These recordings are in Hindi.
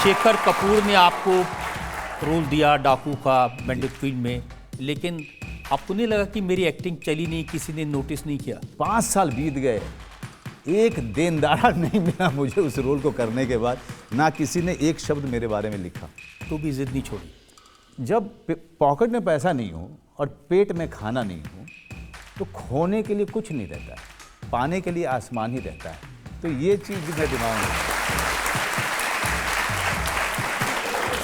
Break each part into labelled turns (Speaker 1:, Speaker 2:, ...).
Speaker 1: शेखर कपूर ने आपको रोल दिया डाकू का बैंडिट फिल्म में, लेकिन आपको नहीं लगा कि मेरी एक्टिंग चली नहीं, किसी ने नोटिस नहीं किया?
Speaker 2: 5 साल बीत गए, एक देनदारा नहीं मिला मुझे उस रोल को करने के बाद, ना किसी ने एक शब्द मेरे बारे में लिखा।
Speaker 1: तो भी जिद नहीं छोड़ी।
Speaker 2: जब पॉकेट में पैसा नहीं हो और पेट में खाना नहीं हो तो खोने के लिए कुछ नहीं रहता है, पाने के लिए आसमान ही रहता है। तो ये चीज़ भी मेरे दिमाग में।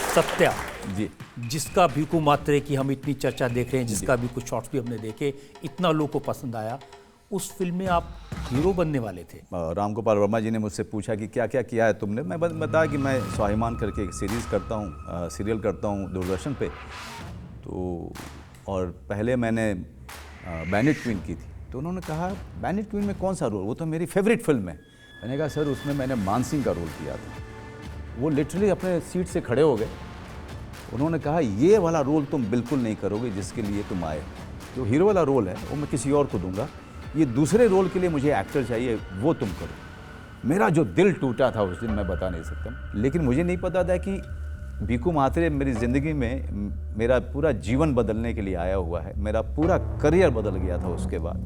Speaker 1: सत्या
Speaker 2: जी,
Speaker 1: जिसका भिकू मात्रे की हम इतनी चर्चा देख रहे हैं, जिसका भी कुछ शॉर्ट्स भी हमने देखे, इतना लोगों को पसंद आया, उस फिल्म में आप हीरो बनने वाले थे।
Speaker 2: राम गोपाल वर्मा जी ने मुझसे पूछा कि क्या क्या किया है तुमने। मैं बताया कि मैं स्वाभिमान करके एक सीरीज़ करता हूँ, सीरियल करता हूँ दूरदर्शन पे। तो और पहले मैंने बैंडिट क्वीन की थी। तो उन्होंने कहा बैंडिट क्वीन में कौन सा रोल, वो तो मेरी फेवरेट फिल्म है। मैंने कहा सर उसमें मैंने मान सिंह का रोल किया था। वो लिटरली अपने सीट से खड़े हो गए। उन्होंने कहा ये वाला रोल तुम बिल्कुल नहीं करोगे जिसके लिए तुम आए। जो हीरो वाला रोल है वो मैं किसी और को दूंगा, ये दूसरे रोल के लिए मुझे एक्टर चाहिए, वो तुम करो। मेरा जो दिल टूटा था उस दिन मैं बता नहीं सकता। लेकिन मुझे नहीं पता था कि भिकू मात्रे मेरी ज़िंदगी में मेरा पूरा जीवन बदलने के लिए आया हुआ है। मेरा पूरा करियर बदल गया था उसके बाद।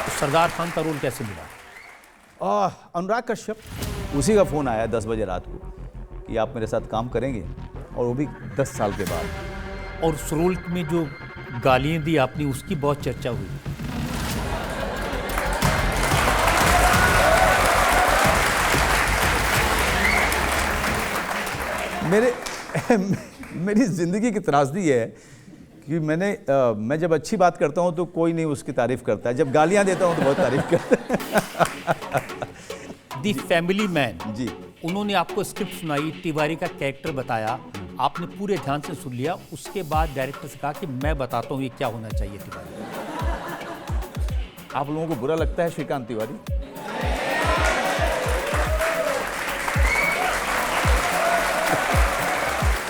Speaker 1: तो सरदार खान का रोल कैसे मिला?
Speaker 2: अनुराग कश्यप, उसी का फ़ोन आया 10 बजे रात को कि आप मेरे साथ काम करेंगे, और वो भी 10 साल के बाद।
Speaker 1: और उस रोल में जो गालियाँ दी आपने, उसकी बहुत चर्चा हुई।
Speaker 2: मेरी ज़िंदगी की त्रासदी है कि मैं जब अच्छी बात करता हूँ तो कोई नहीं उसकी तारीफ़ करता है, जब गालियाँ देता हूँ तो बहुत तारीफ़ करता है।
Speaker 1: दी फैमिली मैन
Speaker 2: जी,
Speaker 1: उन्होंने आपको स्क्रिप्ट सुनाई, तिवारी का कैरेक्टर बताया, आपने पूरे ध्यान से सुन लिया। उसके बाद डायरेक्टर से कहा कि मैं बताता हूँ ये क्या होना चाहिए तिवारी।
Speaker 2: आप लोगों को बुरा लगता है श्रीकांत तिवारी?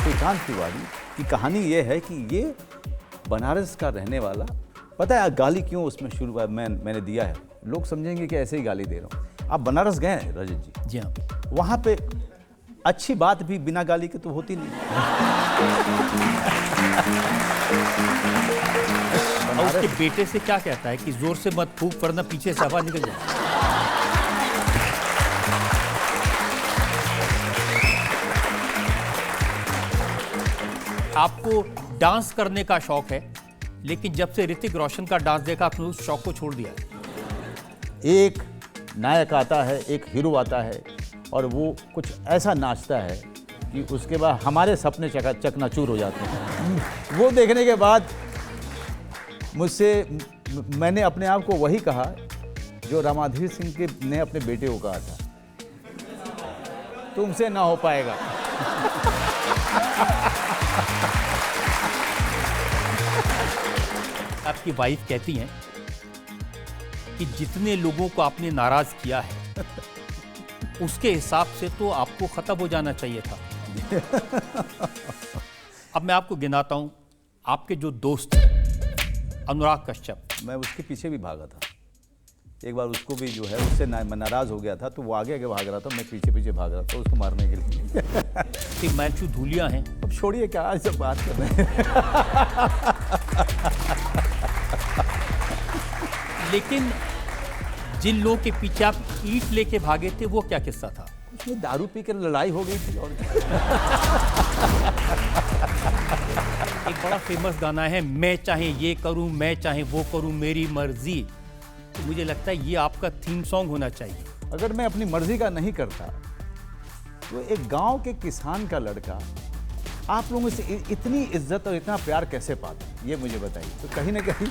Speaker 2: श्रीकांत तिवारी की कहानी ये है कि ये बनारस का रहने वाला, पता है गाली क्यों उसमें शुरुआत मैंने दिया है? लोग समझेंगे कि ऐसे ही गाली दे रहा हूँ। आप बनारस गए हैं रजत जी?
Speaker 1: जी हाँ।
Speaker 2: वहाँ पे अच्छी बात भी बिना गाली के तो होती नहीं।
Speaker 1: और उसके बेटे से क्या कहता है कि जोर से मत फूंक वरना पीछे से हवा निकल जाए। आपको डांस करने का शौक है, लेकिन जब से ऋतिक रोशन का डांस देखा आपने उस शौक को छोड़ दिया।
Speaker 2: एक नायक आता है, एक हीरो आता है, और वो कुछ ऐसा नाचता है कि उसके बाद हमारे सपने चकनाचूर हो जाते हैं। वो देखने के बाद मैंने अपने आप को वही कहा जो रामाधीर सिंह ने अपने बेटे को कहा था, तुमसे ना हो पाएगा।
Speaker 1: आपकी वाइफ कहती हैं कि जितने लोगों को आपने नाराज किया है उसके हिसाब से तो आपको खत्म हो जाना चाहिए था। अब मैं आपको गिनाता हूं, आपके जो दोस्त अनुराग कश्यप,
Speaker 2: मैं उसके पीछे भी भागा था एक बार। उसको भी जो है उससे मैं नाराज हो गया था, तो वो आगे आगे भाग रहा था, मैं पीछे पीछे भाग रहा था उसको मारने के लिए।
Speaker 1: कि मैचू धूलिया हैं।
Speaker 2: अब छोड़िए, क्या आज सब बात कर रहे हैं।
Speaker 1: लेकिन जिन लोगों के पीछे आप ईंट लेके भागे थे, वो क्या किस्सा था?
Speaker 2: कुछ नहीं, दारू पी कर लड़ाई हो गई थी। और
Speaker 1: एक बड़ा फेमस गाना है, मैं चाहे ये करूं, मैं चाहे वो करूं, मेरी मर्जी। तो मुझे लगता है ये आपका थीम सॉन्ग होना चाहिए।
Speaker 2: अगर मैं अपनी मर्जी का नहीं करता तो एक गांव के किसान का लड़का आप लोगों से इतनी इज्जत और इतना प्यार कैसे पाता, ये मुझे बताइए। तो कहीं ना कहीं